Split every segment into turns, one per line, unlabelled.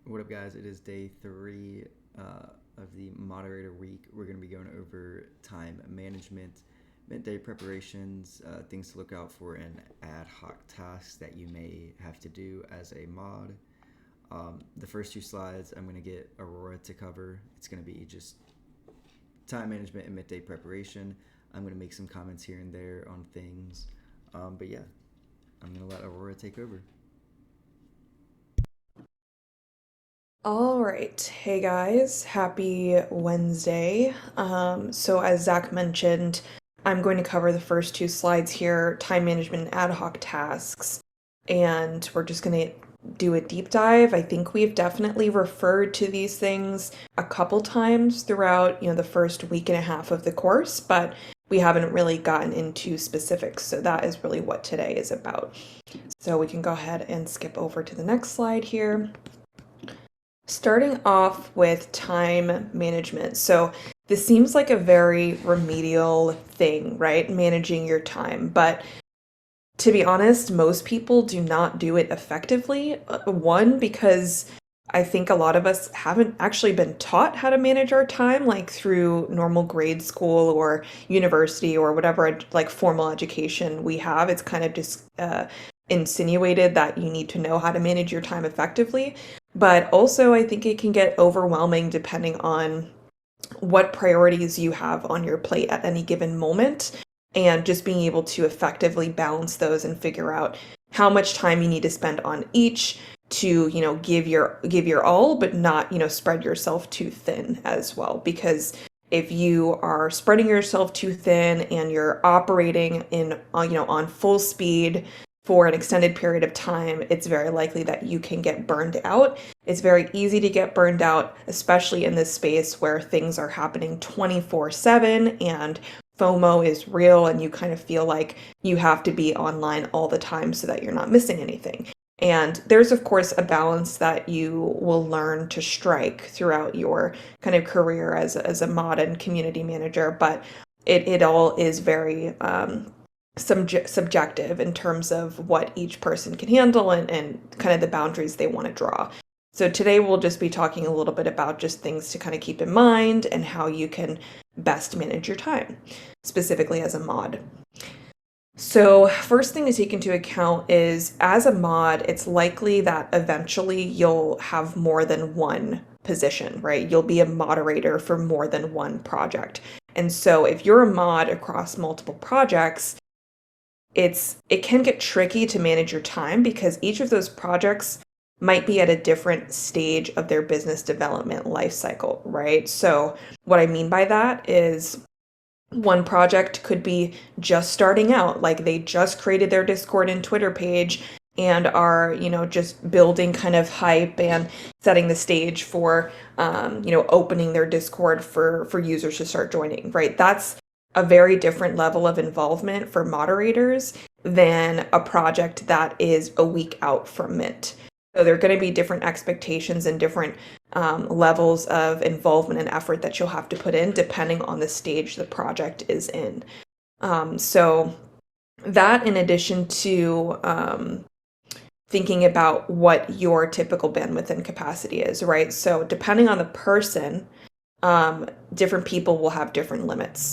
What up, guys? It is day three of the moderator week. We're going to be going over time management, midday preparations, things to look out for, and ad hoc tasks that you may have to do as a mod. The first two slides, I'm going to get Aurora to cover. It's going to be just time management and midday preparation. I'm going to make some comments here and there on things. But yeah, I'm going to let Aurora take over.
All right. Hey guys, happy Wednesday. So as Zach mentioned, I'm going to cover the first two slides here, time management and ad hoc tasks. And we're just going to do a deep dive. I think we've definitely referred to these things a couple times throughout, the first week and a half of the course, but we haven't really gotten into specifics. So that is really what today is about. So we can go ahead and skip over to the next slide here. Starting off with time management. So this seems like a very remedial thing, right? Managing your time. But to be honest, most people do not do it effectively. One, because I think a lot of us haven't actually been taught how to manage our time, like through normal grade school or university or whatever, like formal education we have. It's kind of just insinuated that you need to know how to manage your time effectively. But also, I think it can get overwhelming depending on what priorities you have on your plate at any given moment, and just being able to effectively balance those and figure out how much time you need to spend on each to, give your all, but not, spread yourself too thin as well. Because if you are spreading yourself too thin and you're operating in, on full speed for an extended period of time, it's very likely that you can get burned out. It's very easy to get burned out, especially in this space where things are happening 24/7 and FOMO is real, and you kind of feel like you have to be online all the time so that you're not missing anything. And there's, of course, a balance that you will learn to strike throughout your kind of career as a mod and community manager, but it all is very subjective in terms of what each person can handle and kind of the boundaries they want to draw. So today we'll just be talking a little bit about just things to kind of keep in mind and how you can best manage your time, specifically as a mod. So first thing to take into account is, as a mod, it's likely that eventually you'll have more than one position, right? You'll be a moderator for more than one project. And so if you're a mod across multiple projects, it can get tricky to manage your time because each of those projects might be at a different stage of their business development life cycle, right? So what I mean by that is, one project could be just starting out, like they just created their Discord and Twitter page and are, just building kind of hype and setting the stage for, opening their Discord for users to start joining, right? That's a very different level of involvement for moderators than a project that is a week out from mint. So there are going to be different expectations and different levels of involvement and effort that you'll have to put in depending on the stage the project is in. So that, in addition to thinking about what your typical bandwidth and capacity is, right? So depending on the person, different people will have different limits.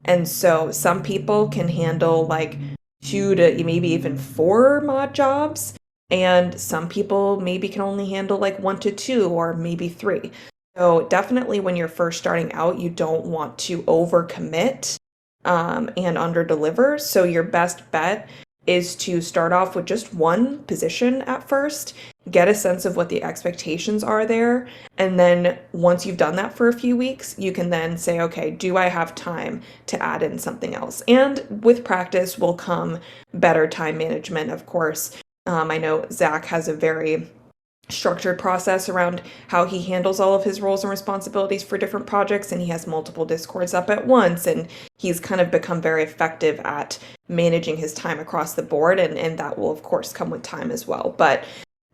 And so some people can handle like 2 to maybe even 4 mod jobs, and some people maybe can only handle like 1 to 2 or maybe 3. So definitely when you're first starting out, you don't want to overcommit and underdeliver. So your best bet is to start off with just one position at first, get a sense of what the expectations are there, and then once you've done that for a few weeks, you can then say, okay, do I have time to add in something else? And with practice will come better time management, of course. I know Zach has a very structured process around how he handles all of his roles and responsibilities for different projects, and he has multiple Discords up at once, and he's kind of become very effective at managing his time across the board, and that will of course come with time as well. But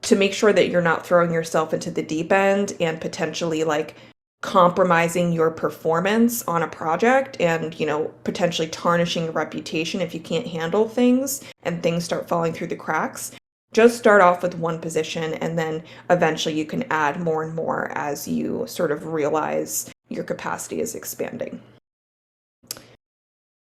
to make sure that you're not throwing yourself into the deep end and potentially like compromising your performance on a project and, potentially tarnishing your reputation if you can't handle things and things start falling through the cracks, just start off with one position, and then eventually you can add more and more as you sort of realize your capacity is expanding.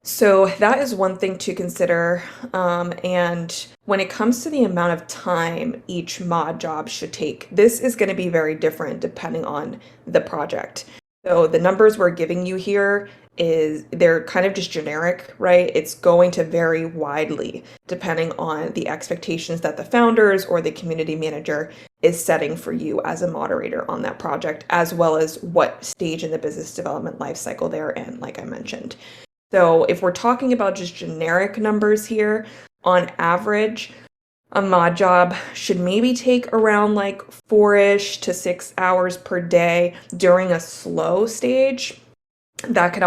So that is one thing to consider. And when it comes to the amount of time each mod job should take, this is going to be very different depending on the project. So the numbers we're giving you here they're kind of just generic, right? It's going to vary widely depending on the expectations that the founders or the community manager is setting for you as a moderator on that project, as well as what stage in the business development lifecycle they're in, like I mentioned. So if we're talking about just generic numbers here, on average, a mod job should maybe take around like 4-ish to 6 hours per day during a slow stage. That could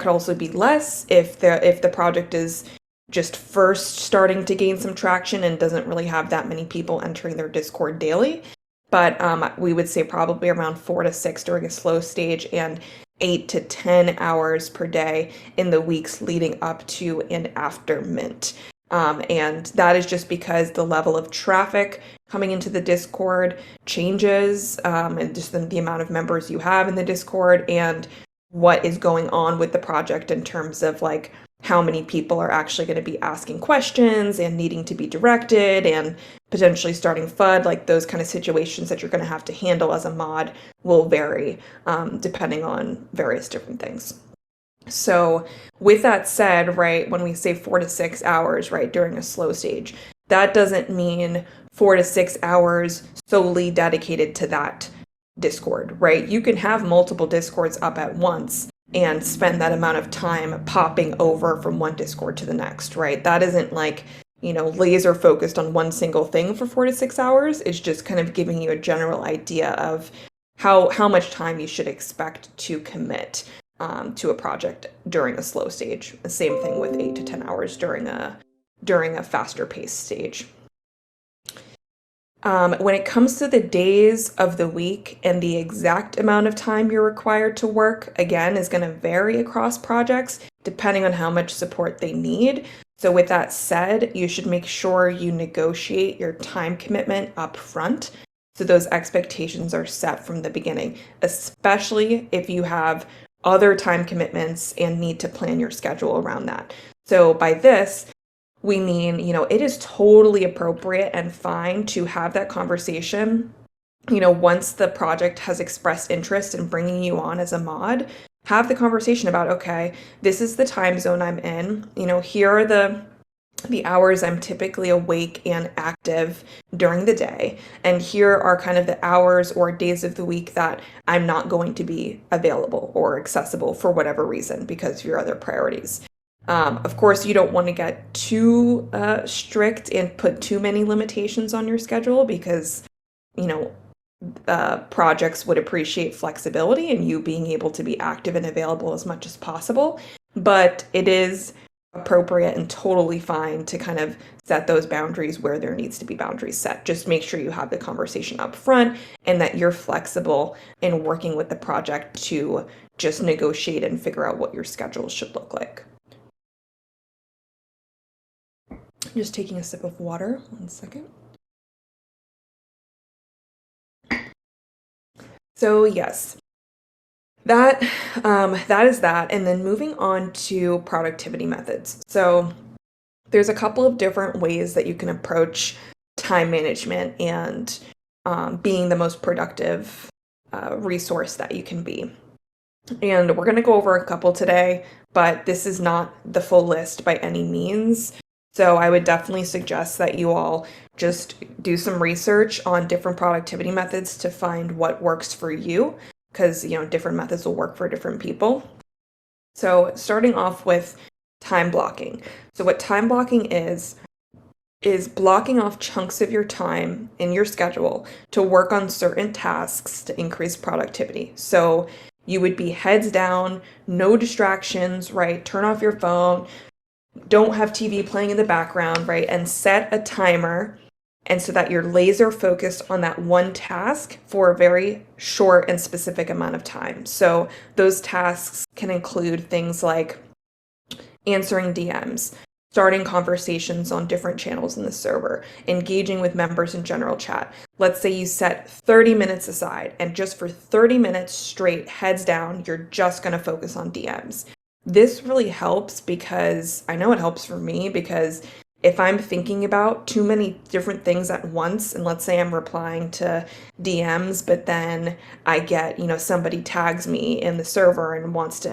also be less if the project is just first starting to gain some traction and doesn't really have that many people entering their Discord daily. But we would say probably around 4 to 6 during a slow stage, and 8 to 10 hours per day in the weeks leading up to and after mint. And that is just because the level of traffic coming into the Discord changes, and just the amount of members you have in the Discord, and what is going on with the project in terms of like how many people are actually going to be asking questions and needing to be directed and potentially starting FUD. Like those kind of situations that you're going to have to handle as a mod will vary depending on various different things. So with that said, right, when we say 4 to 6 hours, right, during a slow stage, that doesn't mean 4 to 6 hours solely dedicated to that Discord, right? You can have multiple Discords up at once and spend that amount of time popping over from one Discord to the next, right? That isn't like, laser focused on one single thing for 4 to 6 hours. It's just kind of giving you a general idea of how much time you should expect to commit to a project during a slow stage. The same thing with 8 to 10 hours during a faster paced stage. When it comes to the days of the week and the exact amount of time you're required to work, again, is going to vary across projects depending on how much support they need. So with that said, you should make sure you negotiate your time commitment up front, so those expectations are set from the beginning, especially if you have other time commitments and need to plan your schedule around that. So by this, we mean, it is totally appropriate and fine to have that conversation, once the project has expressed interest in bringing you on as a mod. Have the conversation about, okay, this is the time zone I'm in, here are the hours I'm typically awake and active during the day, and here are kind of the hours or days of the week that I'm not going to be available or accessible for whatever reason because of your other priorities. Of course, you don't want to get too strict and put too many limitations on your schedule because, projects would appreciate flexibility and you being able to be active and available as much as possible. But it is appropriate and totally fine to kind of set those boundaries where there needs to be boundaries set. Just make sure you have the conversation up front and that you're flexible in working with the project to just negotiate and figure out what your schedule should look like. Just taking a sip of water, 1 second. So yes, that is that. And then moving on to productivity methods. So there's a couple of different ways that you can approach time management and being the most productive resource that you can be. And we're going to go over a couple today, but this is not the full list by any means. So I would definitely suggest that you all just do some research on different productivity methods to find what works for you, because different methods will work for different people. So starting off with time blocking. So what time blocking is blocking off chunks of your time in your schedule to work on certain tasks to increase productivity. So you would be heads down, no distractions, right? Turn off your phone. Don't have TV playing in the background, right? And set a timer, and so that you're laser focused on that one task for a very short and specific amount of time. So those tasks can include things like answering DMs, starting conversations on different channels in the server, engaging with members in general chat. Let's say you set 30 minutes aside, and just for 30 minutes straight, heads down, you're just going to focus on DMs. This really helps because I know it helps for me, because if I'm thinking about too many different things at once, and let's say I'm replying to DMs, but then I get, somebody tags me in the server and wants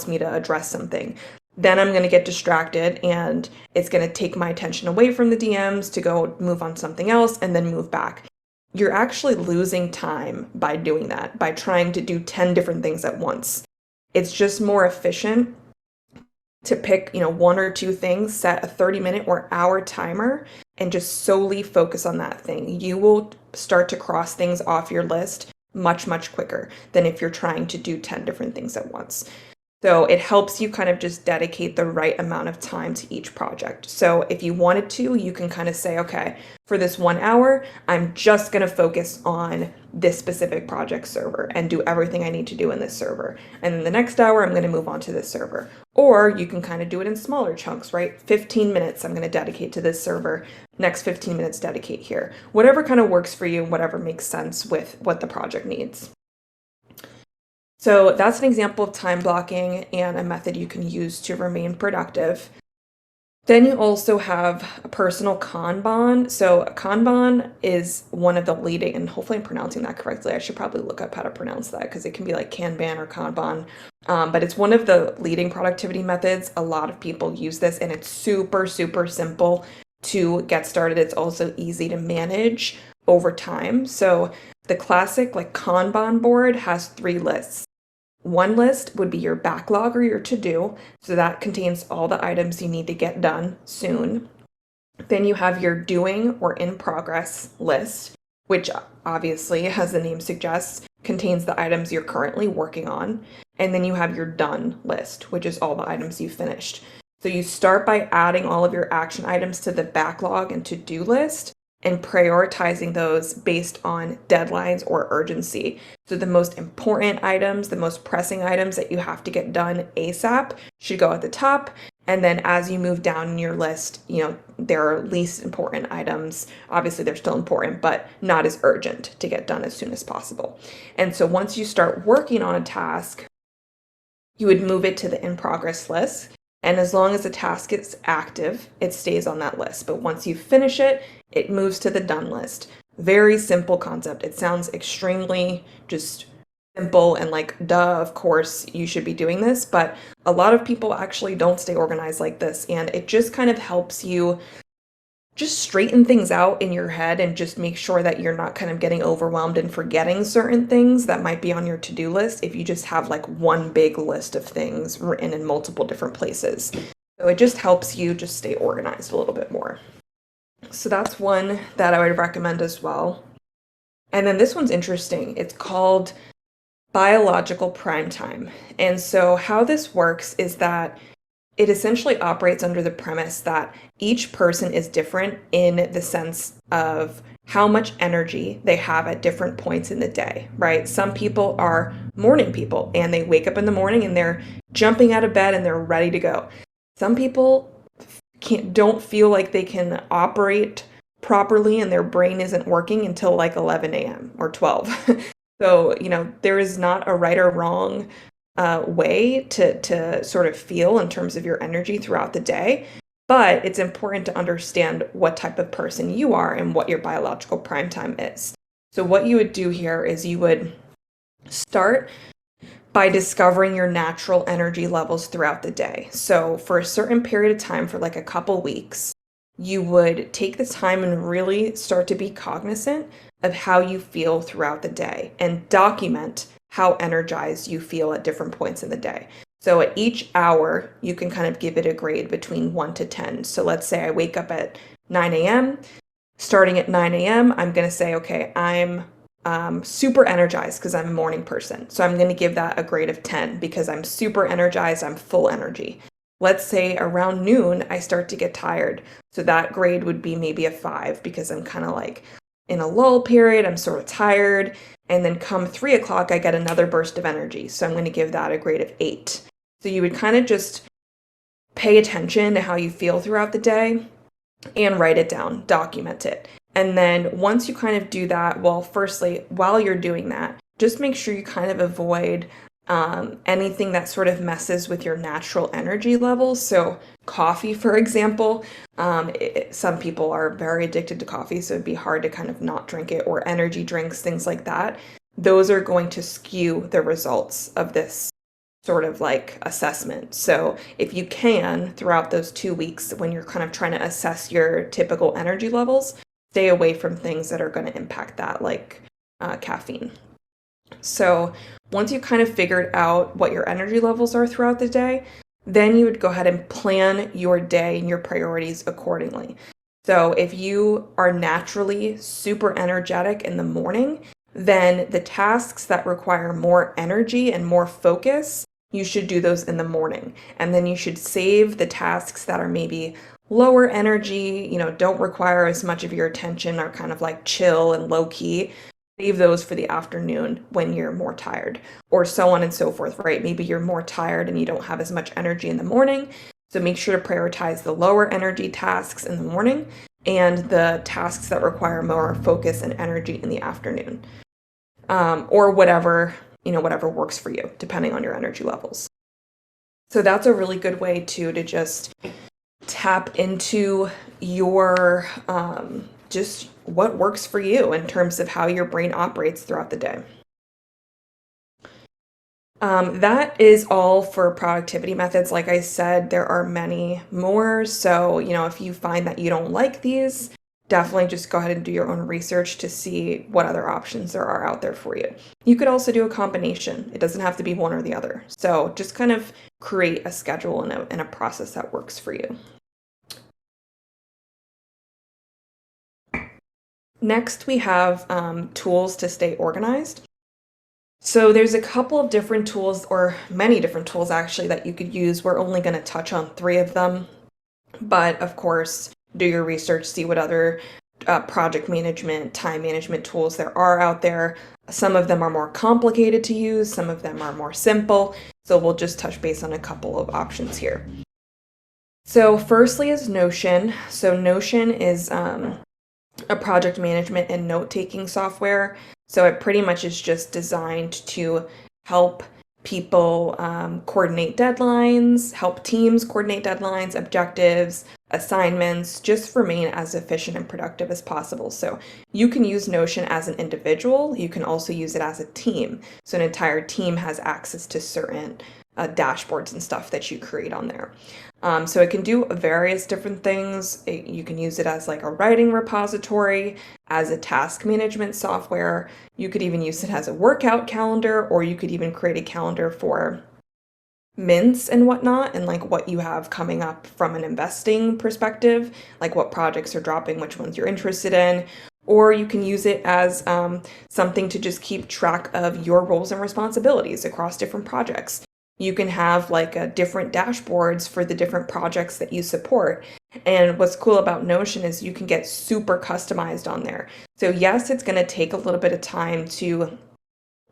me to address something, then I'm going to get distracted, and it's going to take my attention away from the DMs to go move on something else and then move back. You're actually losing time by doing that, by trying to do 10 different things at once. It's just more efficient to pick, one or two things, set a 30-minute or hour timer, and just solely focus on that thing. You will start to cross things off your list much, much quicker than if you're trying to do 10 different things at once. So it helps you kind of just dedicate the right amount of time to each project. So if you wanted to, you can kind of say, okay, for this 1 hour, I'm just going to focus on this specific project server and do everything I need to do in this server. And then the next hour, I'm going to move on to this server. Or you can kind of do it in smaller chunks, right? 15 minutes I'm going to dedicate to this server. Next 15 minutes dedicate here. Whatever kind of works for you and whatever makes sense with what the project needs. So that's an example of time blocking and a method you can use to remain productive. Then you also have a personal Kanban. So a Kanban is one of the leading, and hopefully I'm pronouncing that correctly. I should probably look up how to pronounce that, because it can be like Kanban or Kanban. But it's one of the leading productivity methods. A lot of people use this, and it's super, super simple to get started. It's also easy to manage over time. So the classic Kanban board has 3 lists. One list would be your backlog or your to-do. So that contains all the items you need to get done soon. Then you have your doing or in progress list, which obviously, as the name suggests, contains the items you're currently working on. And then you have your done list, which is all the items you finished. So you start by adding all of your action items to the backlog and to-do list, and prioritizing those based on deadlines or urgency. So the most important items, the most pressing items that you have to get done ASAP should go at the top. And then as you move down in your list, there are least important items. Obviously, they're still important, but not as urgent to get done as soon as possible. And so once you start working on a task, you would move it to the in progress list. And as long as the task is active, it stays on that list. But once you finish it, it moves to the done list. Very simple concept. It sounds extremely just simple and duh, of course you should be doing this. But a lot of people actually don't stay organized like this. And it just kind of helps you just straighten things out in your head and just make sure that you're not kind of getting overwhelmed and forgetting certain things that might be on your to-do list if you just have one big list of things written in multiple different places. So it just helps you just stay organized a little bit more. So that's one that I would recommend as well. And then this one's interesting. It's called biological prime time. And so how this works is that it essentially operates under the premise that each person is different in the sense of how much energy they have at different points in the day, right? Some people are morning people, and they wake up in the morning and they're jumping out of bed and they're ready to go. Some people don't feel like they can operate properly and their brain isn't working until 11 a.m. or 12. So, there is not a right or wrong way to sort of feel in terms of your energy throughout the day. But it's important to understand what type of person you are and what your biological prime time is. So what you would do here is you would start by discovering your natural energy levels throughout the day. So for a certain period of time, for a couple weeks, you would take the time and really start to be cognizant of how you feel throughout the day and document how energized you feel at different points in the day. So at each hour, you can kind of give it a grade between 1 to 10. So let's say I wake up at 9 a.m. Starting at 9 a.m., I'm going to say, okay, I'm super energized because I'm a morning person. So I'm going to give that a grade of 10 because I'm super energized, I'm full energy. Let's say around noon, I start to get tired. So that grade would be maybe a 5 because I'm kind of in a lull period, I'm sort of tired. And then come 3 o'clock, I get another burst of energy. So I'm going to give that a grade of 8. So you would kind of just pay attention to how you feel throughout the day and write it down, document it. And then once you kind of do that, well, firstly, while you're doing that, just make sure you kind of avoid anything that sort of messes with your natural energy levels. So coffee, for example, some people are very addicted to coffee, so it'd be hard to kind of not drink it, or energy drinks, things like that. Those are going to skew the results of this sort of like assessment. So if you can, throughout those 2 weeks, when you're kind of trying to assess your typical energy levels, stay away from things that are going to impact that, like caffeine. So once you kind of figured out what your energy levels are throughout the day, then you would go ahead and plan your day and your priorities accordingly. So if you are naturally super energetic in the morning, then the tasks that require more energy and more focus, you should do those in the morning. And then you should save the tasks that are maybe lower energy, don't require as much of your attention, are kind of like chill and low key. Save those for the afternoon when you're more tired, or so on and so forth, right? Maybe you're more tired and you don't have as much energy in the morning. So make sure to prioritize the lower energy tasks in the morning and the tasks that require more focus and energy in the afternoon. Or whatever works for you, depending on your energy levels. So that's a really good way to just tap into your just what works for you in terms of how your brain operates throughout the day. That is all for productivity methods. Like I said, there are many more. So, if you find that you don't like these, definitely just go ahead and do your own research to see what other options there are out there for you. You could also do a combination. It doesn't have to be one or the other. So just kind of create a schedule and a process that works for you. Next, we have tools to stay organized. So there's a couple of different tools, or many different tools actually, that you could use. We're only going to touch on 3 of them. But of course, do your research, see what other project management, time management tools there are out there. Some of them are more complicated to use, some of them are more simple. So we'll just touch base on a couple of options here. So firstly is Notion. So Notion is a project management and note-taking software. So it pretty much is just designed to help people coordinate deadlines, help teams coordinate deadlines, objectives, assignments, just remain as efficient and productive as possible. So you can use Notion as an individual. You can also use it as a team. So an entire team has access to certain dashboards and stuff that you create on there. So it can do various different things. You can use it as like a writing repository, as a task management software. You could even use it as a workout calendar, or you could even create a calendar for mints and whatnot, and like what you have coming up from an investing perspective, like what projects are dropping, which ones you're interested in. Or you can use it as something to just keep track of your roles and responsibilities across different projects. You can have like different dashboards for the different projects that you support. And what's cool about Notion is you can get super customized on there. So yes, it's going to take a little bit of time to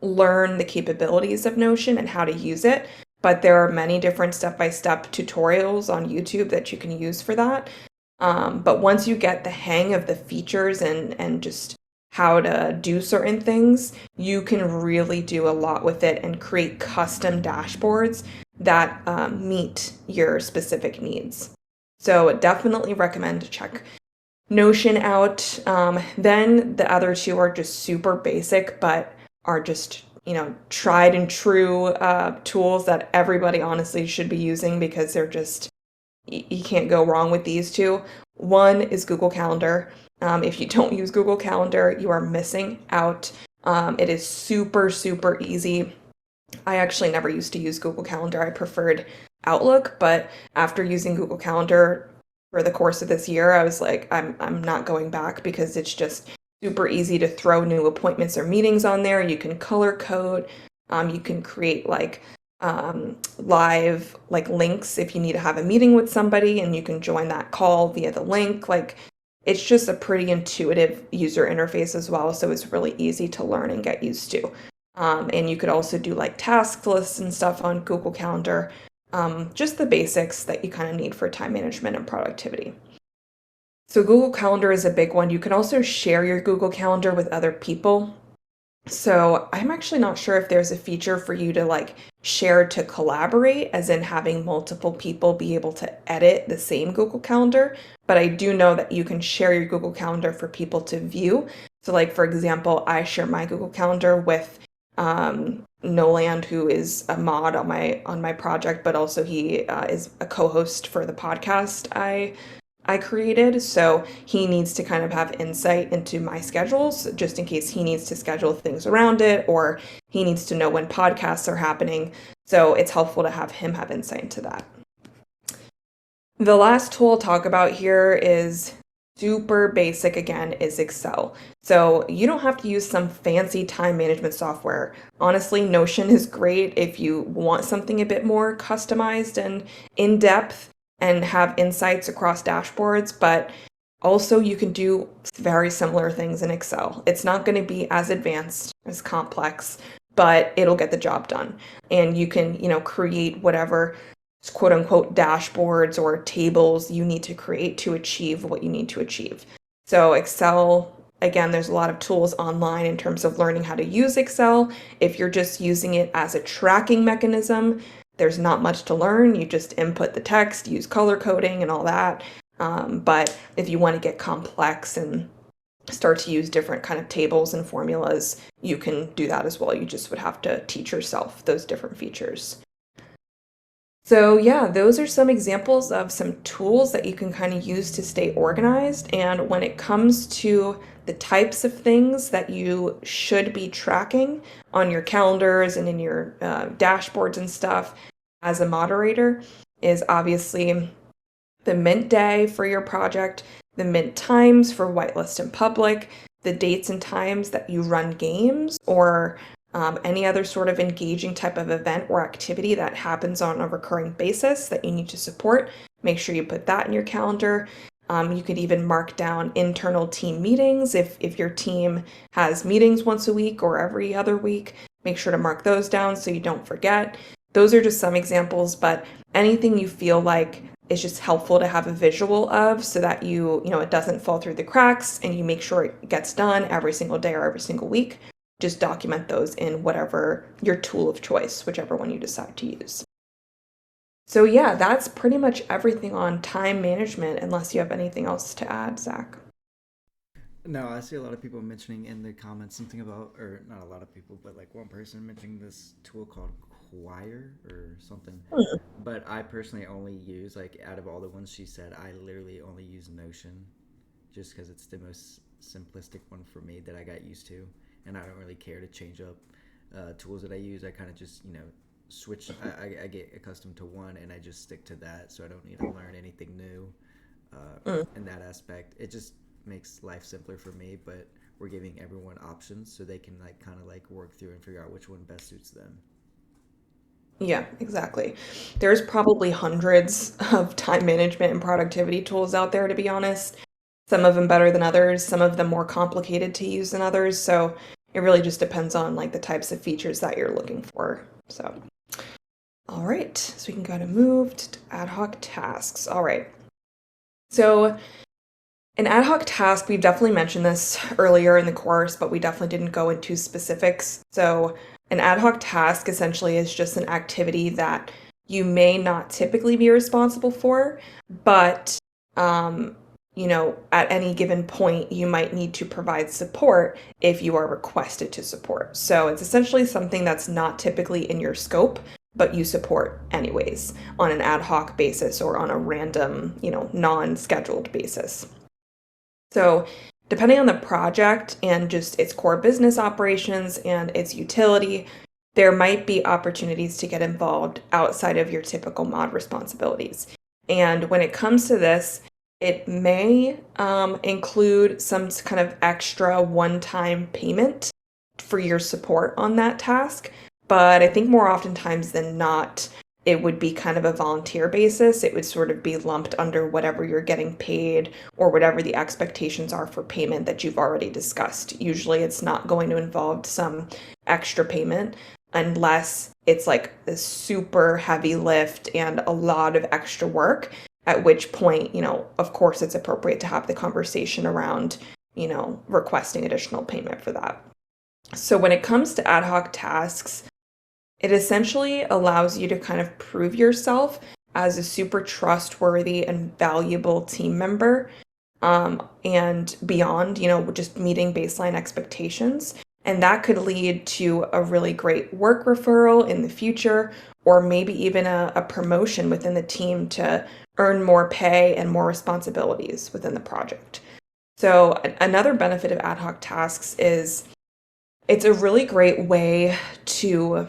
learn the capabilities of Notion and how to use it, but there are many different step-by-step tutorials on YouTube that you can use for that. But once you get the hang of the features and just how to do certain things, you can really do a lot with it and create custom dashboards that meet your specific needs. So definitely recommend to check Notion out. Then the other 2 are just super basic, but are just tried and true tools that everybody honestly should be using, because they're just, you can't go wrong with these 2. One is Google Calendar. If you don't use Google Calendar, you are missing out. It is super, super easy. I actually never used to use Google Calendar. I preferred Outlook, but after using Google Calendar for the course of this year, I was like, I'm not going back, because it's just super easy to throw new appointments or meetings on there. You can color code. You can create like live like links if you need to have a meeting with somebody, and you can join that call via the link. Like, it's just a pretty intuitive user interface as well, so it's really easy to learn and get used to. And you could also do like task lists and stuff on Google Calendar. just the basics that you kind of need for time management and productivity. So Google Calendar is a big one. You can also share your Google Calendar with other people. So I'm actually not sure if there's a feature for you to like share to collaborate, as in having multiple people be able to edit the same Google Calendar. But I do know that you can share your Google Calendar for people to view. So like, for example, I share my Google Calendar with Noland, who is a mod on my project, but also he is a co-host for the podcast I created. So he needs to kind of have insight into my schedules just in case he needs to schedule things around it, or he needs to know when podcasts are happening. So it's helpful to have him have insight into that. The last tool I'll talk about here is super basic again, is Excel. So you don't have to use some fancy time management software. Honestly, Notion is great if you want something a bit more customized and in depth and have insights across dashboards, but also you can do very similar things in Excel. It's not going to be as advanced, as complex, but it'll get the job done. And you can, create whatever quote unquote dashboards or tables you need to create to achieve what you need to achieve. So Excel, again, there's a lot of tools online in terms of learning how to use Excel. If you're just using it as a tracking mechanism, there's not much to learn. You just input the text, use color coding and all that. But if you want to get complex and start to use different kind of tables and formulas, you can do that as well. You just would have to teach yourself those different features. So yeah, those are some examples of some tools that you can kind of use to stay organized. And when it comes to the types of things that you should be tracking on your calendars and in your dashboards and stuff as a moderator, is obviously the mint day for your project, the mint times for whitelist and public, the dates and times that you run games or any other sort of engaging type of event or activity that happens on a recurring basis that you need to support. Make sure you put that in your calendar. You could even mark down internal team meetings. If your team has meetings once a week or every other week, make sure to mark those down so you don't forget. Those are just some examples, but anything you feel like is just helpful to have a visual of so that it doesn't fall through the cracks and you make sure it gets done every single day or every single week. Just document those in whatever your tool of choice, whichever one you decide to use. So yeah, that's pretty much everything on time management, unless you have anything else to add, Zach.
No, I see a lot of people mentioning in the comments something about, or not a lot of people, but like one person mentioning this tool called Choir or something. But I personally only use, like, out of all the ones she said, I literally only use Notion just because it's the most simplistic one for me that I got used to. And I don't really care to change up tools that I use. I kind of just, switch. I get accustomed to one and I just stick to that. So I don't need to learn anything new in that aspect. It just makes life simpler for me, but we're giving everyone options so they can kind of work through and figure out which one best suits them.
Yeah, exactly. There's probably hundreds of time management and productivity tools out there, to be honest. Some of them better than others, some of them more complicated to use than others. So it really just depends on the types of features that you're looking for. So, all right, so we can go to move to ad hoc tasks. All right. So an ad hoc task, we've definitely mentioned this earlier in the course, but we definitely didn't go into specifics. So an ad hoc task essentially is just an activity that you may not typically be responsible for, but at any given point, you might need to provide support if you are requested to support. So it's essentially something that's not typically in your scope, but you support anyways on an ad hoc basis or on a random, non-scheduled basis. So depending on the project and just its core business operations and its utility, there might be opportunities to get involved outside of your typical mod responsibilities. And when it comes to this, it may include some kind of extra one-time payment for your support on that task. But I think more oftentimes than not, it would be kind of a volunteer basis. It would sort of be lumped under whatever you're getting paid or whatever the expectations are for payment that you've already discussed. Usually it's not going to involve some extra payment. unless it's like a super heavy lift and a lot of extra work, at which point, of course, it's appropriate to have the conversation around, requesting additional payment for that. So when it comes to ad hoc tasks, it essentially allows you to kind of prove yourself as a super trustworthy and valuable team member, and beyond, just meeting baseline expectations. And that could lead to a really great work referral in the future, or maybe even a promotion within the team to earn more pay and more responsibilities within the project. So another benefit of ad hoc tasks is it's a really great way to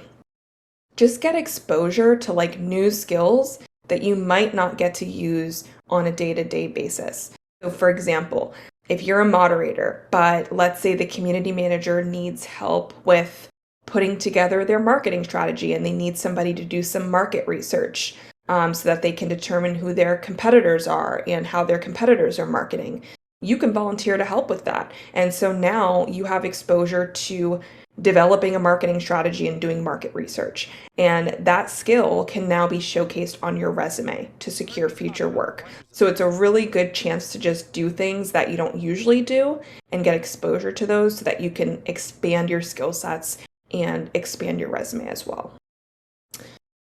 just get exposure to like new skills that you might not get to use on a day-to-day basis. So for example, if you're a moderator, but let's say the community manager needs help with putting together their marketing strategy and they need somebody to do some market research, so that they can determine who their competitors are and how their competitors are marketing. You can volunteer to help with that. And so now you have exposure to developing a marketing strategy and doing market research. And that skill can now be showcased on your resume to secure future work. So it's a really good chance to just do things that you don't usually do and get exposure to those so that you can expand your skill sets and expand your resume as well.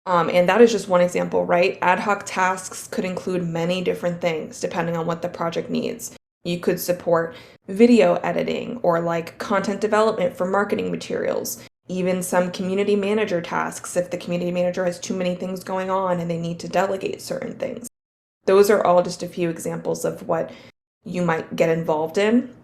And that is just one example, right? Ad hoc tasks could include many different things depending on what the project needs. You could support video editing or like content development for marketing materials, even some community manager tasks if the community manager has too many things going on and they need to delegate certain things. Those are all just a few examples of what you might get involved in.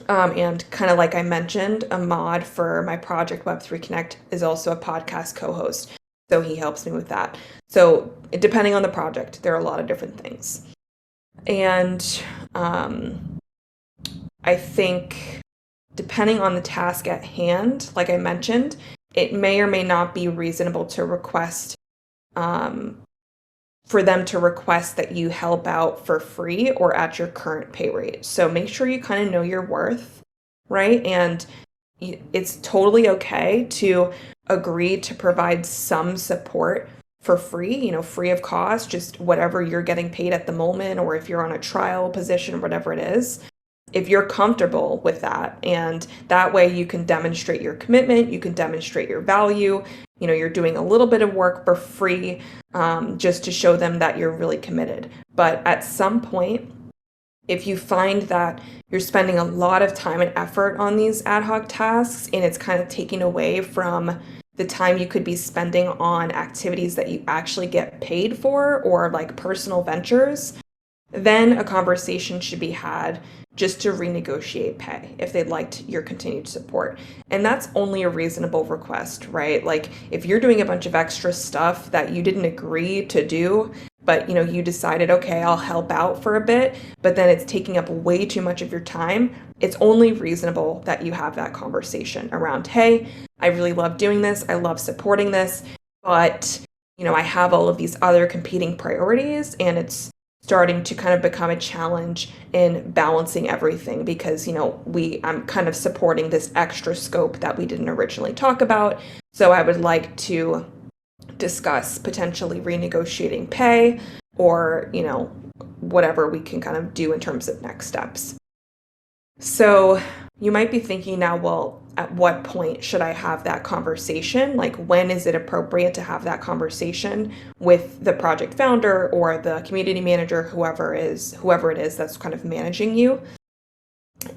And kind of like I mentioned, a mod for my project Web3 Connect is also a podcast co-host. So he helps me with that. So depending on the project, there are a lot of different things. And I think depending on the task at hand, like I mentioned, it may or may not be reasonable to request, for them to request that you help out for free or at your current pay rate. So make sure you kind of know your worth, right? And it's totally okay to agree to provide some support for free, free of cost, just whatever you're getting paid at the moment, or if you're on a trial position, whatever it is, if you're comfortable with that. And that way you can demonstrate your commitment, you can demonstrate your value, you're doing a little bit of work for free, just to show them that you're really committed. But at some point, if you find that you're spending a lot of time and effort on these ad hoc tasks and it's kind of taking away from the time you could be spending on activities that you actually get paid for or like personal ventures, then a conversation should be had just to renegotiate pay if they'd liked your continued support. And that's only a reasonable request, right? Like if you're doing a bunch of extra stuff that you didn't agree to do, but you decided, okay, I'll help out for a bit, but then it's taking up way too much of your time, it's only reasonable that you have that conversation around, hey, I really love doing this, I love supporting this, but I have all of these other competing priorities and it's starting to kind of become a challenge in balancing everything because I'm kind of supporting this extra scope that we didn't originally talk about. So I would like to discuss potentially renegotiating pay or whatever we can kind of do in terms of next steps. So you might be thinking now, well, at what point should I have that conversation? Like when is it appropriate to have that conversation with the project founder or the community manager, whoever it is that's kind of managing you?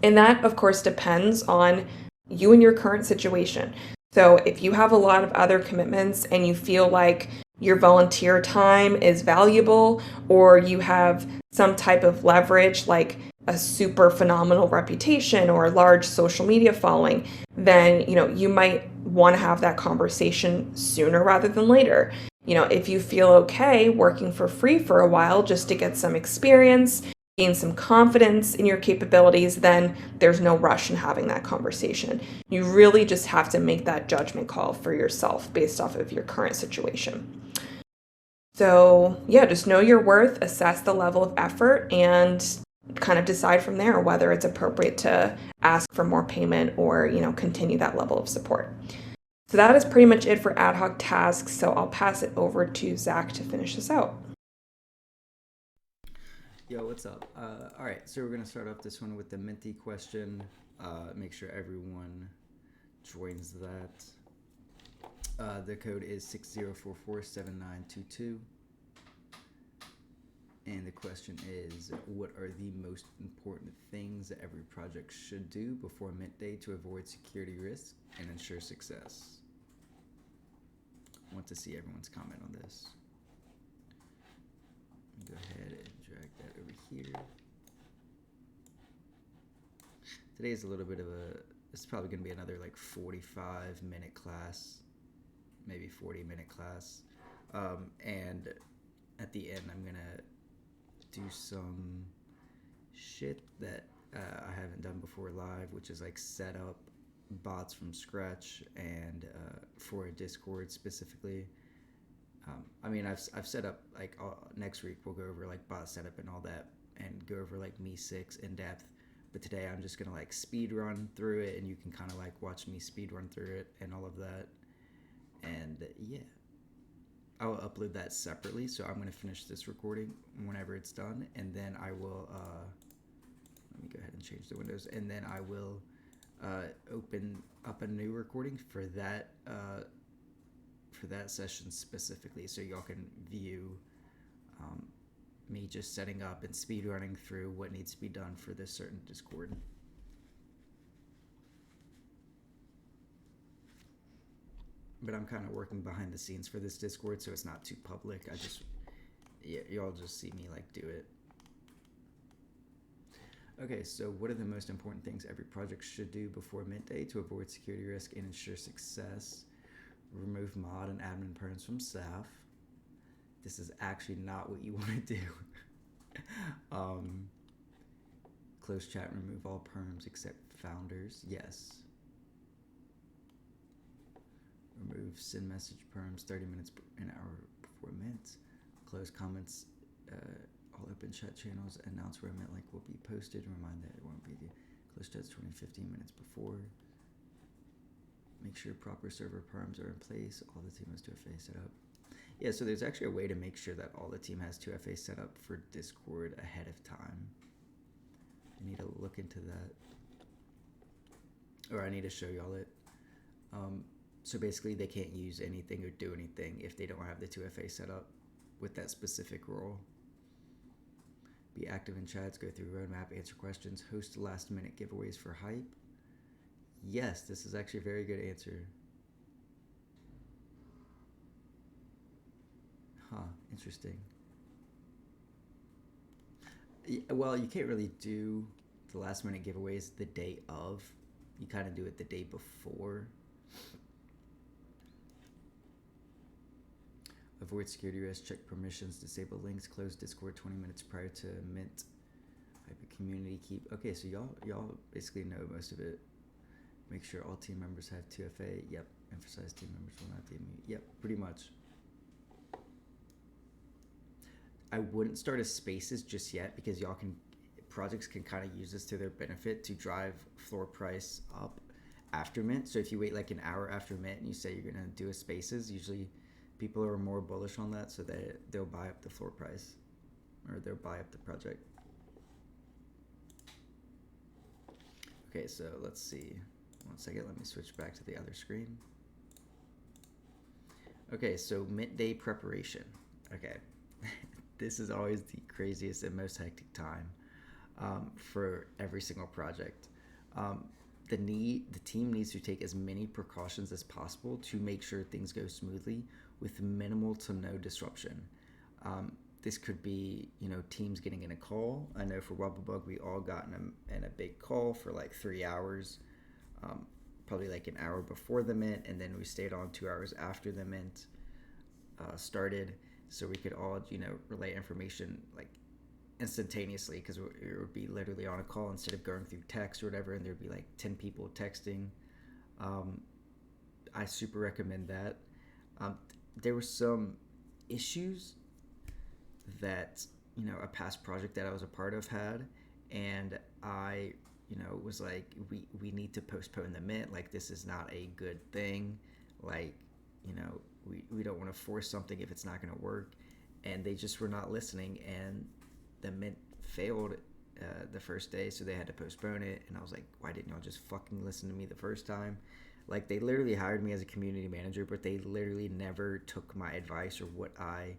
And that of course depends on you and your current situation. So if you have a lot of other commitments and you feel like your volunteer time is valuable, or you have some type of leverage like a super phenomenal reputation or a large social media following, then you might want to have that conversation sooner rather than later. If you feel okay working for free for a while just to get some experience, gain some confidence in your capabilities, then there's no rush in having that conversation. You really just have to make that judgment call for yourself based off of your current situation. So yeah, just know your worth, assess the level of effort, and kind of decide from there whether it's appropriate to ask for more payment or continue that level of support. So that is pretty much it for ad hoc tasks. So I'll pass it over to Zach to finish this out.
Yo, what's up? All right, so we're going to start off this one with the Minty question. Make sure everyone joins that. The code is 60447922. And the question is, what are the most important things that every project should do before mint day to avoid security risk and ensure success? I want to see everyone's comment on this. Go ahead and drag that over here. Today is a little bit of it's probably going to be another like 45-minute class, maybe 40-minute class. And at the end, I'm going to do some shit that I haven't done before live, which is like set up bots from scratch and for a Discord specifically. I've set up like next week we'll go over like bot setup and all that and go over like Me6 in depth. But today I'm just gonna like speed run through it, and you can kind of like watch me speed run through it and all of that. And yeah, I will upload that separately. So I'm gonna finish this recording whenever it's done, and then I will let me go ahead and change the windows, and then I will open up a new recording for that session specifically, so y'all can view me just setting up and speed running through what needs to be done for this certain Discord. But I'm kind of working behind the scenes for this Discord, so it's not too public. Y'all just see me like do it. Okay, so what are the most important things every project should do before mint day to avoid security risk and ensure success? Remove mod and admin perms from staff. This is actually not what you want to do. Close chat, remove all perms except founders. Yes. Remove send message perms 30 minutes an hour before mint. Close comments, all open chat channels. Announce where a mint link will be posted. Remind that it won't be close chats 15 minutes before. Make sure proper server perms are in place. All the team has 2FA set up. Yeah, so there's actually a way to make sure that all the team has 2FA set up for Discord ahead of time. I need to look into that. Or I need to show y'all it. So basically they can't use anything or do anything if they don't have the 2FA set up with that specific role. Be active in chats, go through roadmap, answer questions, host last minute giveaways for hype. Yes, this is actually a very good answer. Huh, interesting. Well, you can't really do the last minute giveaways the day of. You kind of do it the day before. Avoid security risks, check permissions, disable links, close Discord 20 minutes prior to mint. Hyper community keep. Okay, so y'all basically know most of it. Make sure all team members have 2FA. Yep. Emphasize team members will not demute. Yep, pretty much. I wouldn't start a spaces just yet because projects can kind of use this to their benefit to drive floor price up after mint. So if you wait like an hour after mint and you say you're going to do a spaces, usually people are more bullish on that, so they'll buy up the floor price or they'll buy up the project. Okay, so let's see. 1 second, let me switch back to the other screen. Okay, so mint day preparation. Okay, this is always the craziest and most hectic time for every single project. The team needs to take as many precautions as possible to make sure things go smoothly with minimal to no disruption. This could be, teams getting in a call. I know for Wobblebug, we all got in a big call for like 3 hours, probably like an hour before the mint, and then we stayed on 2 hours after the mint started, so we could all, relay information like instantaneously, because it would be literally on a call instead of going through text or whatever, and there'd be like 10 people texting. I super recommend that. There were some issues that a past project that I was a part of had, and I was like, we need to postpone the mint, like this is not a good thing. like, you know, we don't want to force something if it's not going to work. And they just were not listening, and the mint failed the first day, so they had to postpone it. And I was like, why didn't y'all just fucking listen to me the first time? Like, they literally hired me as a community manager, but they literally never took my advice or what I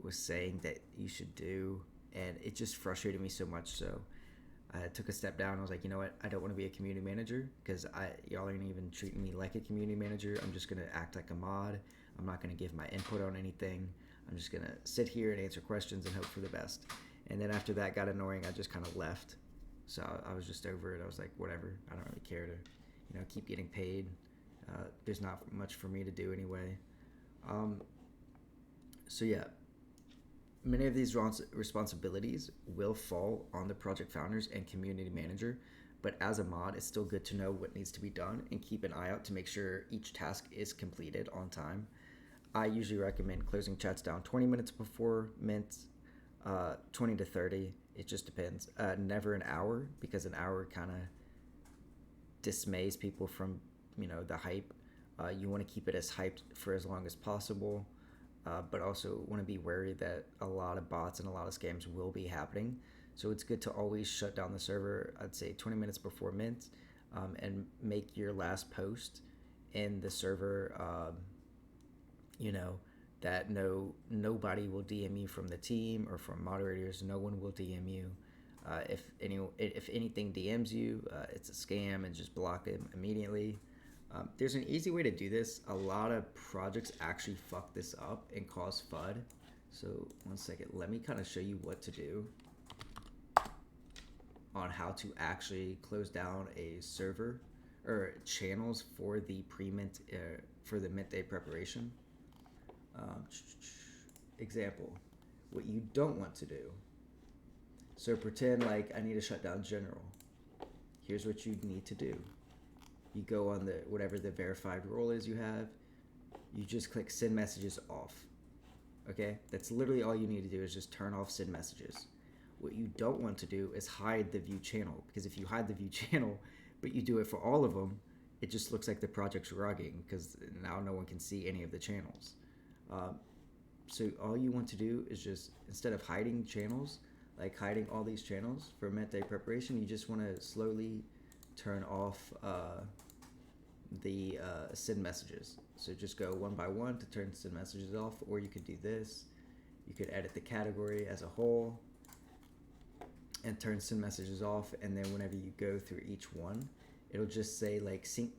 was saying that you should do. And it just frustrated me so much. So I took a step down. I was like, you know what? I don't want to be a community manager because y'all aren't even treating me like a community manager. I'm just going to act like a mod. I'm not going to give my input on anything. I'm just going to sit here and answer questions and hope for the best. And then after that got annoying, I just kind of left. So I was just over it. I was like, whatever. I don't really care to, keep getting paid. There's not much for me to do anyway. So yeah, many of these responsibilities will fall on the project founders and community manager, but as a mod, it's still good to know what needs to be done and keep an eye out to make sure each task is completed on time. I usually recommend closing chats down 20 minutes before mint, 20 to 30. It just depends. Never an hour, because an hour kind of dismays people from, the hype. You want to keep it as hyped for as long as possible, but also want to be wary that a lot of bots and a lot of scams will be happening. So it's good to always shut down the server, I'd say 20 minutes before mint, and make your last post in the server, that nobody will DM you from the team or from moderators. No one will DM you. If anything DMs you, it's a scam, and just block them immediately. There's an easy way to do this. A lot of projects actually fuck this up and cause FUD. So 1 second, let me kind of show you what to do on how to actually close down a server or channels for the pre-mint, for the mint day preparation. Example, what you don't want to do. So pretend like I need to shut down general. Here's what you need to do. You go on the whatever the verified role is you have. You just click send messages off. Okay, that's literally all you need to do is just turn off send messages. What you don't want to do is hide the view channel, because if you hide the view channel but you do it for all of them, it just looks like the project's rugging, because now no one can see any of the channels. So all you want to do is just, instead of hiding channels, like hiding all these channels for mint day preparation, you just want to slowly turn off the send messages. So just go one by one to turn send messages off, or you could do this. You could edit the category as a whole and turn send messages off, and then whenever you go through each one, it'll just say like sync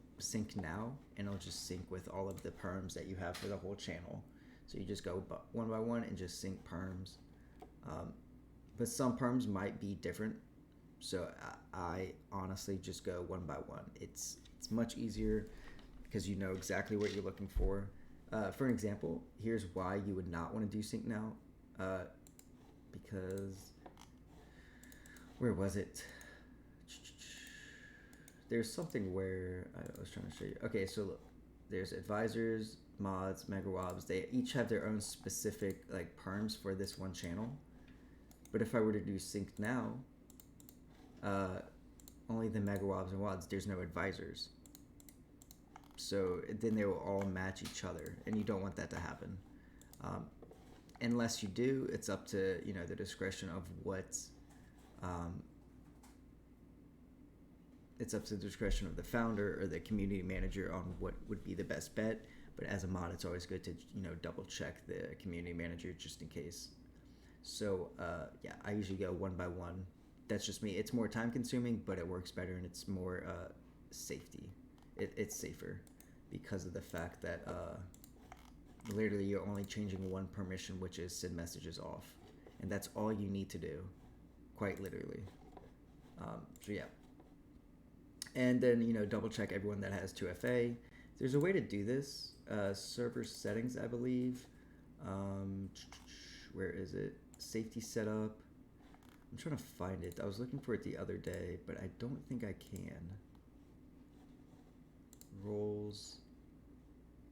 now, and it'll just sync with all of the perms that you have for the whole channel. So you just go one by one and just sync perms. But some perms might be different, so I honestly just go one by one. It's much easier because you know exactly what you're looking for. For an example, here's why you would not want to do sync now. Because where was it? There's something where I was trying to show you. Okay, so look, there's advisors, mods, megawobs. They each have their own specific like perms for this one channel. But if I were to do sync now, only the megawobs and wods, there's no advisors. So then they will all match each other, and you don't want that to happen. Unless you do, it's up to the discretion of what. It's up to the discretion of the founder or the community manager on what would be the best bet. But as a mod, it's always good to double check the community manager just in case. So yeah, I usually go one by one. That's just me. It's more time consuming, but it works better, and it's more safety. It's safer because of the fact that literally you're only changing one permission, which is send messages off, and that's all you need to do, quite literally. So yeah, and then double check everyone that has 2FA. There's a way to do this. Server settings, I believe. Where is it? Safety setup. I'm trying to find it. I was looking for it the other day, but I don't think I can. Roles.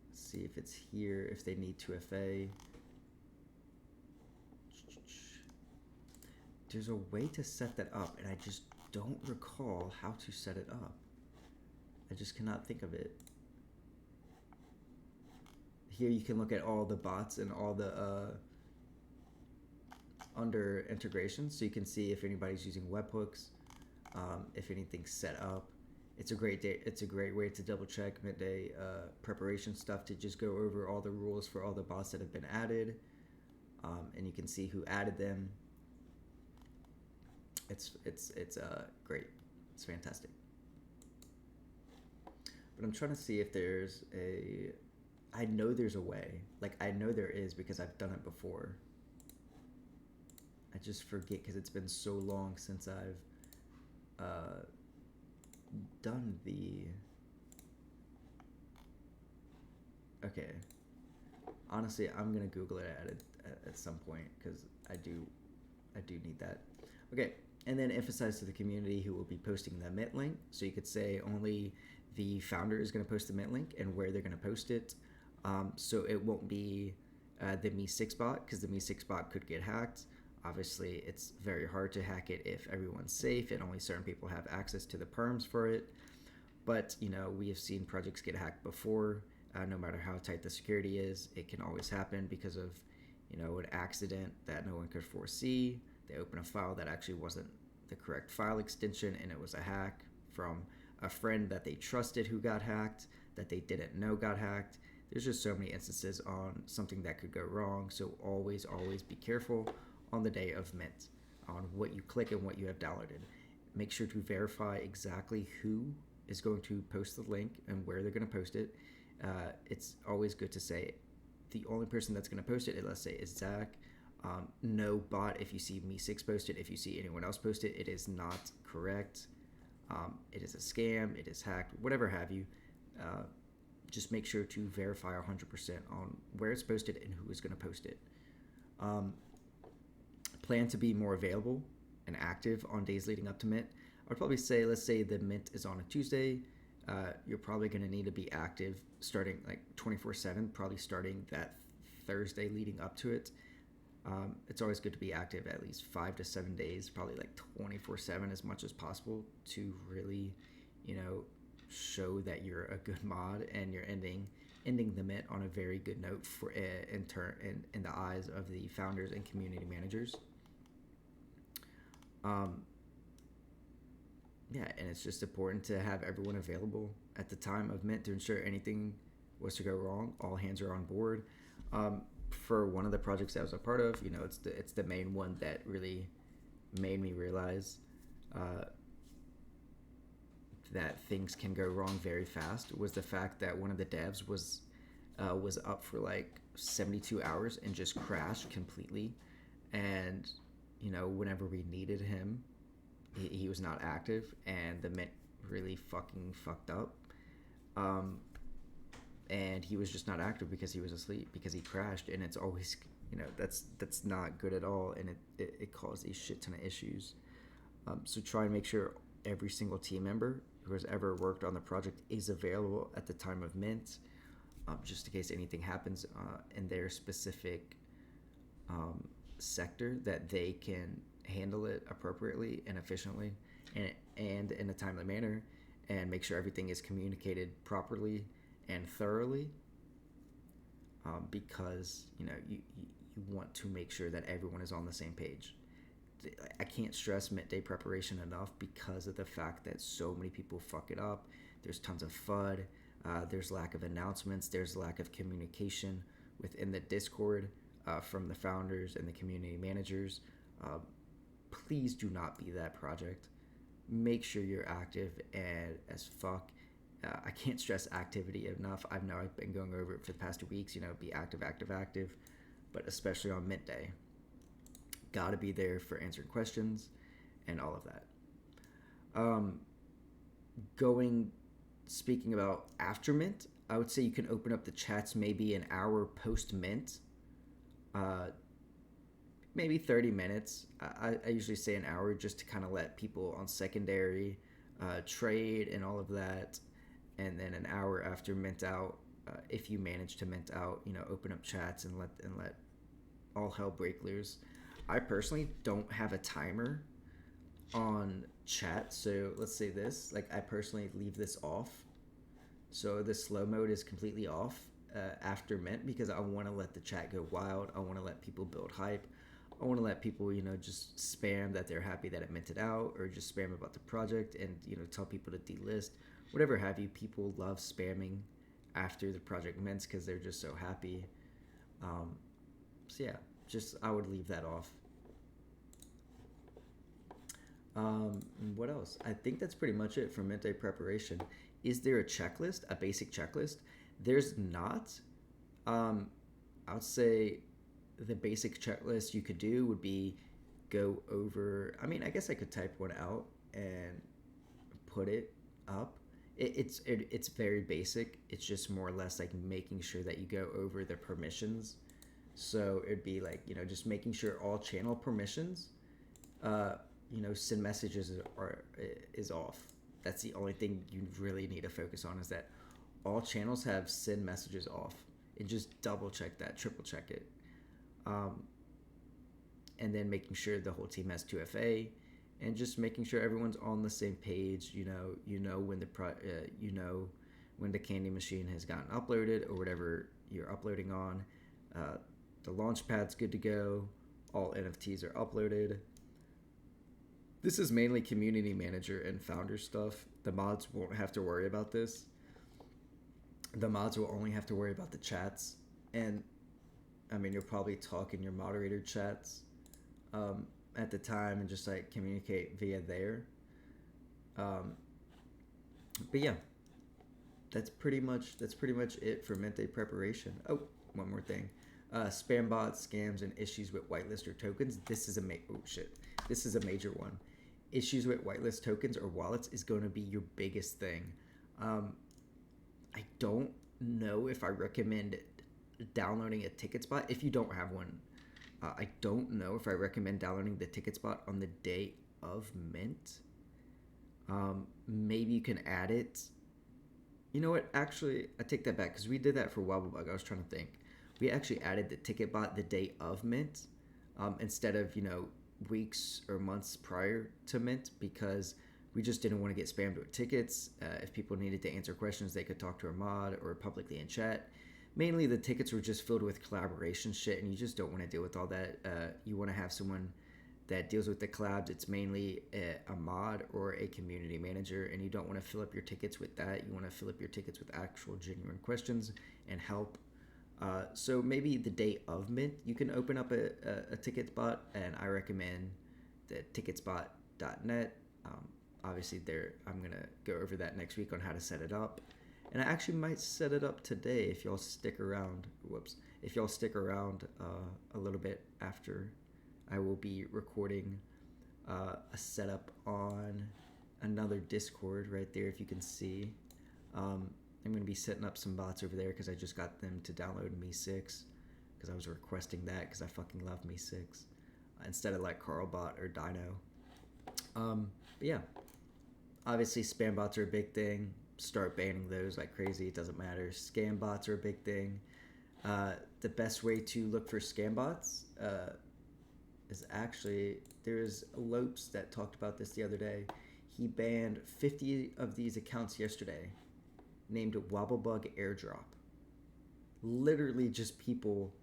Let's see if it's here, if they need 2FA. There's a way to set that up, and I just don't recall how to set it up. I just cannot think of it. here you can look at all the bots and all the under integration, so you can see if anybody's using webhooks, if anything's set up. It's a great day. It's a great way to double check midday preparation stuff, to just go over all the rules for all the bots that have been added, and you can see who added them. It's great. It's fantastic. But I'm trying to see if there's a. I know there's a way. Like, I know there is because I've done it before. I just forget because it's been so long since I've done the. Okay. Honestly, I'm gonna Google it at some point because I do need that. Okay, and then emphasize to the community who will be posting the Mint link. So you could say only the founder is going to post the Mint link and where they're going to post it. So it won't be the Me6 bot, because the Me6 bot could get hacked. Obviously, it's very hard to hack it if everyone's safe and only certain people have access to the perms for it. But, you know, we have seen projects get hacked before. No matter how tight the security is, it can always happen because of, you know, an accident that no one could foresee. They open a file that actually wasn't the correct file extension, and it was a hack from a friend that they trusted who got hacked, that they didn't know got hacked. There's just so many instances on something that could go wrong. So always be careful on the day of Mint on what you click and what you have downloaded. Make sure to verify exactly who is going to post the link and where they're going to post it. It's always good to say the only person that's going to post it, let's say, is Zach. No bot, if you see Me6 post it, if you see anyone else post it, it is not correct. It is a scam, it is hacked, whatever have you. Just make sure to verify 100% on where it's posted and who is going to post it. Plan to be more available and active on days leading up to Mint. I would probably say, let's say the Mint is on a Tuesday. You're probably going to need to be active starting like 24/7, probably starting that Thursday leading up to it. It's always good to be active at least 5 to 7 days, probably like 24/7 as much as possible, to really, you know, show that you're a good mod and you're ending the Mint on a very good note for in the eyes of the founders and community managers. Yeah, and it's just important to have everyone available at the time of Mint to ensure anything was to go wrong, all hands are on board. For one of the projects I was a part of, you know, it's the main one that really made me realize that things can go wrong very fast, was the fact that one of the devs was up for like 72 hours and just crashed completely. And, you know, whenever we needed him, he was not active, and the Mint really fucking fucked up. And he was just not active because he was asleep, because he crashed. And it's always, you know, that's not good at all, and it caused a shit ton of issues. So try and make sure every single team member who has ever worked on the project is available at the time of Mint, just in case anything happens in their specific sector, that they can handle it appropriately and efficiently and in a timely manner, and make sure everything is communicated properly and thoroughly, because, you know, you want to make sure that everyone is on the same page. I can't stress Mint Day preparation enough because of the fact that so many people fuck it up. There's tons of FUD. There's lack of announcements. There's lack of communication within the Discord from the founders and the community managers. Please do not be that project. Make sure you're active and as fuck. I can't stress activity enough. I've been going over it for the past 2 weeks. You know, be active, but especially on Mint Day. Got to be there for answering questions and all of that. Speaking about after Mint, I would say you can open up the chats maybe an hour post Mint. Maybe 30 minutes. I usually say an hour, just to kind of let people on secondary trade and all of that. And then an hour after Mint out, if you manage to Mint out, you know, open up chats and let all hell break loose. I personally don't have a timer on chat, so let's say this, like, I personally leave this off, so the slow mode is completely off, after Mint because I want to let the chat go wild. I want to let people build hype. I want to let people, just spam that they're happy that it minted out, or just spam about the project and, tell people to delist, whatever have you. People love spamming after the project mints because they're just so happy. So yeah, just I would leave that off. What else? I think that's pretty much it for mint day preparation. Is there a checklist, a basic checklist? There's not. I would say the basic checklist you could do would be go over. I mean, I guess I could type one out and put it up. It's very basic. It's just more or less like making sure that you go over the permissions. So it'd be like, just making sure all channel permissions, send messages is off. That's the only thing you really need to focus on, is that all channels have send messages off, and just double check that, triple check it. And then making sure the whole team has 2FA, and just making sure everyone's on the same page. When when the candy machine has gotten uploaded, or whatever you're uploading on. The launch pad's good to go. All NFTs are uploaded. This is mainly community manager and founder stuff. The mods won't have to worry about this. The mods will only have to worry about the chats. And I mean, you'll probably talk in your moderator chats at the time, and just like communicate via there. But yeah, that's pretty much it for mint day preparation. Oh, one more thing. Spam bots, scams, and issues with whitelist or tokens. This is a major one. Issues with whitelist tokens or wallets is going to be your biggest thing. I don't know if I recommend downloading a ticket spot if you don't have one. I don't know if I recommend downloading the ticket spot on the day of mint. Maybe you can add it. You know what? Actually, I take that back, because we did that for Wobblebug. I was trying to think. We actually added the ticket bot the day of mint, instead of, weeks or months prior to mint, because we just didn't want to get spammed with tickets. If people needed to answer questions, they could talk to a mod or publicly in chat. Mainly the tickets were just filled with collaboration shit, and you just don't want to deal with all that. You want to have someone that deals with the collabs. It's mainly a mod or a community manager, and you don't want to fill up your tickets with that. You want to fill up your tickets with actual genuine questions and help. So maybe the day of mint, you can open up a ticket spot, and I recommend the ticketspot.net. Obviously, I'm going to go over that next week on how to set it up. And I actually might set it up today if y'all stick around. If y'all stick around a little bit after, I will be recording a setup on another Discord right there, if you can see. I'm going to be setting up some bots over there, because I just got them to download Me6, because I was requesting that because I fucking love Me6 instead of like Carlbot or Dino. But yeah, obviously spam bots are a big thing. Start banning those like crazy. It doesn't matter. Scam bots are a big thing. The best way to look for scam bots is actually, there's Lopes that talked about this the other day. He banned 50 of these accounts yesterday, named Wobblebug Airdrop. Literally just people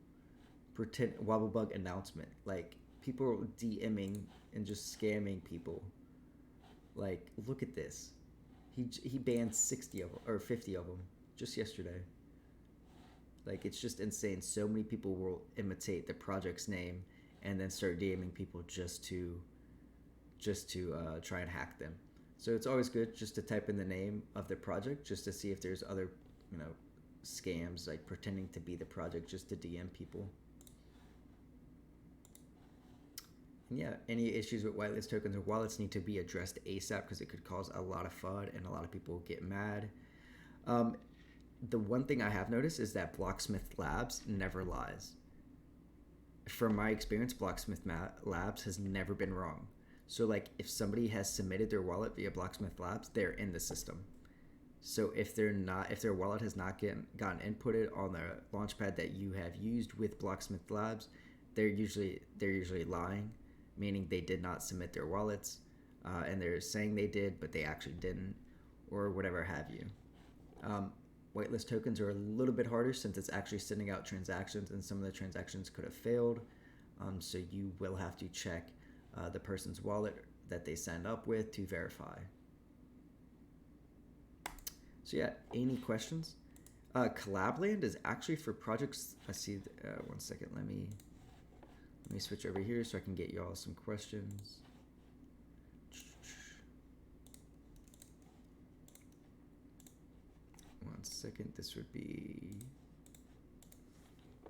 pretend Wobblebug announcement, like people DMing and just scamming people. Like, look at this. He banned 60 of them, or 50 of them, just yesterday. Like, it's just insane. So many people will imitate the project's name and then start DMing people just to try and hack them. So it's always good just to type in the name of the project, just to see if there's other, scams, like pretending to be the project just to DM people. And yeah, any issues with whitelist tokens or wallets need to be addressed ASAP, because it could cause a lot of FUD and a lot of people get mad. The one thing I have noticed is that Blocksmith Labs never lies. From my experience, Blocksmith Labs has never been wrong. So like, if somebody has submitted their wallet via Blocksmith Labs, they're in the system. So if their wallet has not gotten inputted on the launchpad that you have used with Blocksmith Labs, they're usually lying, meaning they did not submit their wallets, and they're saying they did, but they actually didn't, or whatever have you. whitelist tokens are a little bit harder since it's actually sending out transactions, and some of the transactions could have failed. So you will have to check the person's wallet that they signed up with to verify. So yeah, any questions? Collabland is actually for projects. I see. One second. Let me switch over here so I can get y'all some questions. One second. This would be.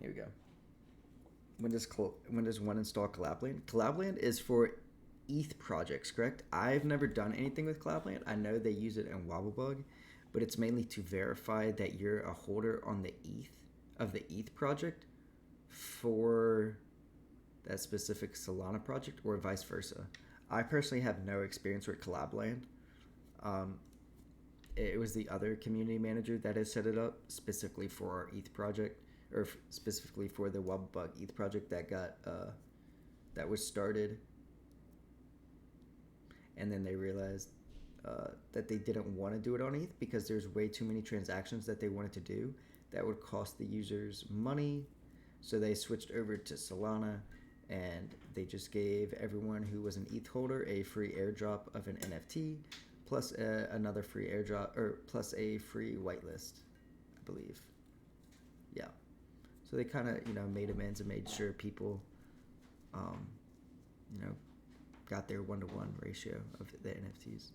Here we go. When does one install Collabland? Collabland is for ETH projects, correct? I've never done anything with Collabland. I know they use it in Wobblebug, but it's mainly to verify that you're a holder on the ETH project for that specific Solana project, or vice versa. I personally have no experience with Collabland. It was the other community manager that has set it up specifically for our ETH project, or specifically for the Wobblebug ETH project that was started, and then they realized that they didn't want to do it on ETH because there's way too many transactions that they wanted to do that would cost the users money. So they switched over to Solana, and they just gave everyone who was an ETH holder a free airdrop of an NFT, plus another free airdrop, or plus a free whitelist, I believe. Yeah. So they kind of, made amends and made sure people, got their 1-to-1 ratio of the NFTs.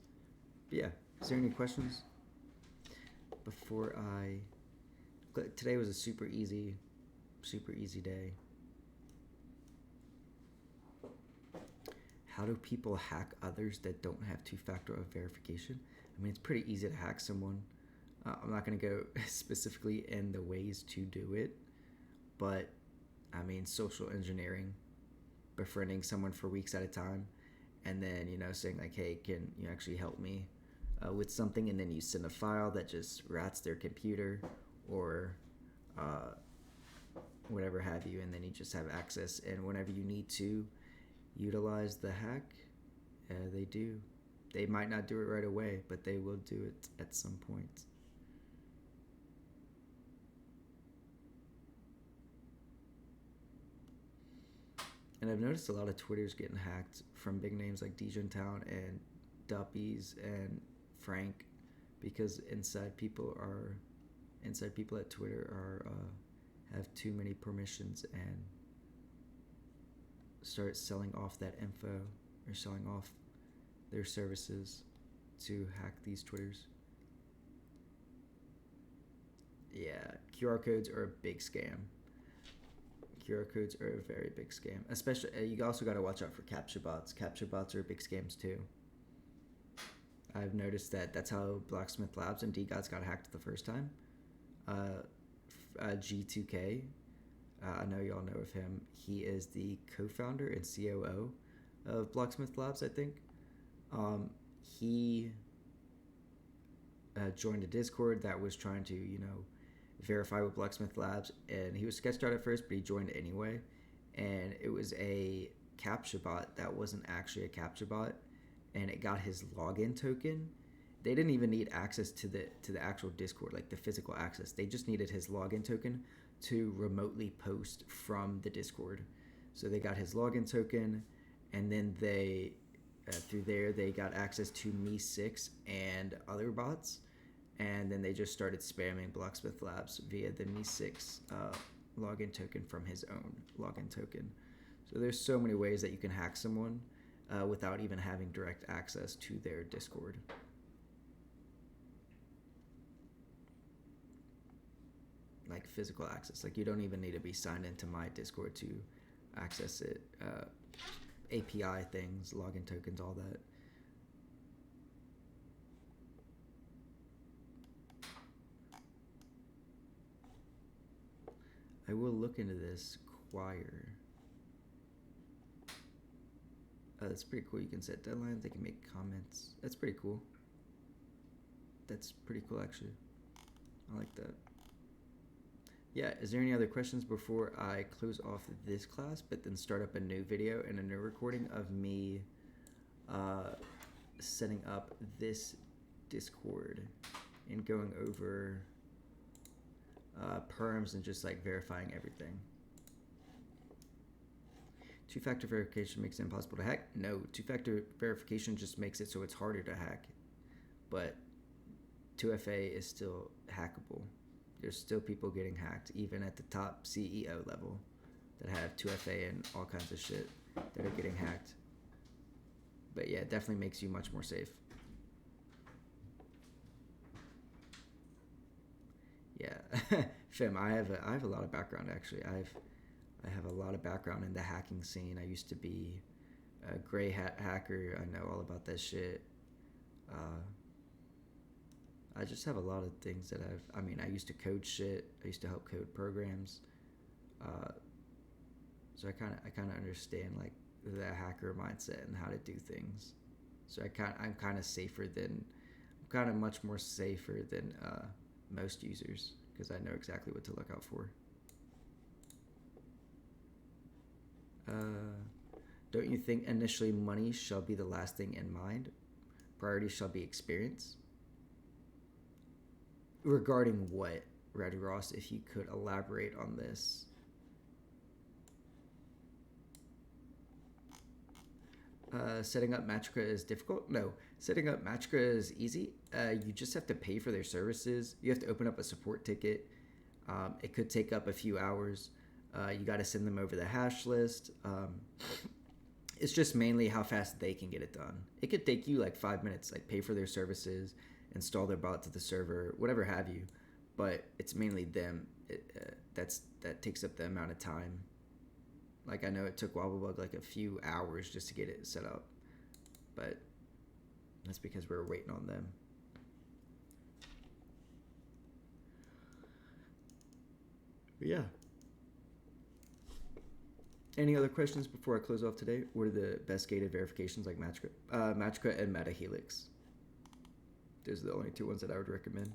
But yeah, is there any questions? Today was a super easy day. How do people hack others that don't have two-factor verification? I mean, it's pretty easy to hack someone. I'm not going to go specifically in the ways to do it, but I mean, social engineering, befriending someone for weeks at a time, and then, saying like, hey, can you actually help me with something? And then you send a file that just rats their computer or whatever have you, and then you just have access. And whenever you need to utilize the hack, they do. They might not do it right away, but they will do it at some point. And I've noticed a lot of Twitter's getting hacked from big names like Dejantown and Duppies and Frank, because inside people at Twitter have too many permissions and start selling off that info or selling off their services to hack these Twitters. Yeah, QR codes are a big scam. QR codes are a very big scam. Especially, you also got to watch out for CAPTCHA bots. CAPTCHA bots are big scams too. I've noticed that's how Blacksmith Labs and DGods got hacked the first time. G2K, I know y'all know of him. He is the co-founder and COO of Blacksmith Labs, I think. He joined a Discord that was trying to, verify with Blacksmith Labs, and he was sketched out at first, but he joined anyway. And it was a CAPTCHA bot that wasn't actually a CAPTCHA bot, and it got his login token. They didn't even need access to the actual Discord, like the physical access. They just needed his login token to remotely post from the Discord. So they got his login token, and then they through there they got access to Me6 and other bots, and then they just started spamming Blacksmith Labs via the Me6 login token from his own login token. So there's so many ways that you can hack someone without even having direct access to their Discord. Like physical access. Like, you don't even need to be signed into my Discord to access it. API things, login tokens, all that. I will look into this choir. That's pretty cool. You can set deadlines. They can make comments. That's pretty cool. That's pretty cool, actually. I like that. Yeah, is there any other questions before I close off this class, but then start up a new video and a new recording of me setting up this Discord and going over perms and just like verifying everything. Two-factor verification makes it impossible to hack? No, two-factor verification just makes it so it's harder to hack. But 2FA is still hackable. There's still people getting hacked, even at the top CEO level, that have 2FA and all kinds of shit that are getting hacked. But yeah, it definitely makes you much more safe. Yeah, Fim, I have a lot of background actually. I have a lot of background in the hacking scene. I used to be a gray hat hacker. I know all about that shit. I just have a lot of things that I used to code shit. I used to help code programs. So I kind of understand like the hacker mindset and how to do things. So I'm kind of safer than, I'm kind of much more safer than most users because I know exactly what to look out for. Don't you think initially money shall be the last thing in mind? Priority shall be experience? Regarding what, Red Ross, if you could elaborate on this? Setting up Matrica is difficult? No. Setting up Matrica is easy. You just have to pay for their services. You have to open up a support ticket. It could take up a few hours. You got to send them over the hash list. It's just mainly how fast they can get it done. It could take you like 5 minutes, like pay for their services, install their bot to the server, whatever have you. But it's mainly them. That takes up the amount of time. Like I know it took Wobblebug like a few hours just to get it set up, but that's because we were waiting on them. But yeah. Any other questions before I close off today? What are the best gated verifications like Matrica? Matrica and MetaHelix. Those are the only two ones that I would recommend.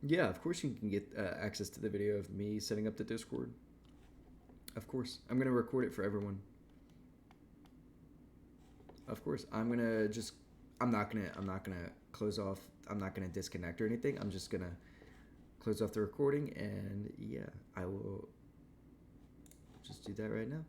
Yeah, of course you can get access to the video of me setting up the Discord. Of course. I'm going to record it for everyone. Of course. I'm not going to close off. I'm not going to disconnect or anything. I'm just going to close off the recording and yeah, I will just do that right now.